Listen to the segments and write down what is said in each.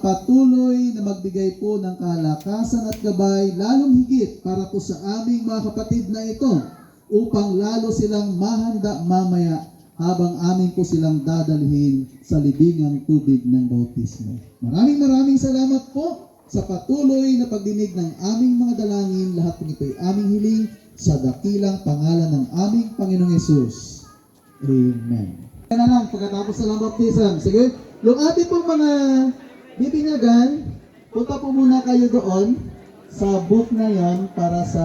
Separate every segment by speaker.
Speaker 1: patuloy na magbigay po ng kalakasan at gabay, lalong higit para po sa aming mga kapatid na ito, upang lalo silang mahanda mamaya habang amin po silang dadalhin sa libingang tubig ng bautismo. Maraming salamat po sa patuloy na pagdinig ng aming mga dalangin. Lahat ng ito'y aming hiling sa dakilang pangalan ng aming Panginoong Hesus. Amen. Yan na lang, pagkatapos ng baptism. Sige, yung ating pong mga bibinyagan, punta po muna kayo doon sa booth na yon para sa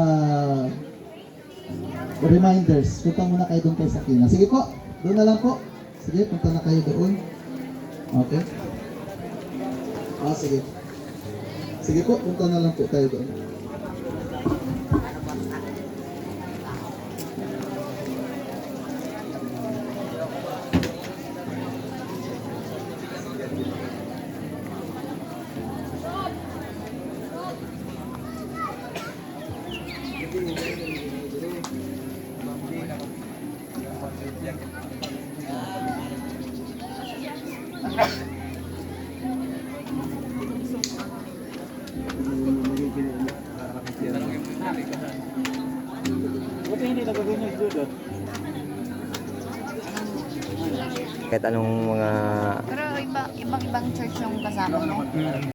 Speaker 1: reminders. Punta muna kayo doon kay Sakina. Sige po, doon na lang po. Sige, punta na kayo doon. Okay. Sige. Sige po, punta na lang po tayo doon.
Speaker 2: Kahit anong mga
Speaker 3: Pero ibang church yung kasama mo.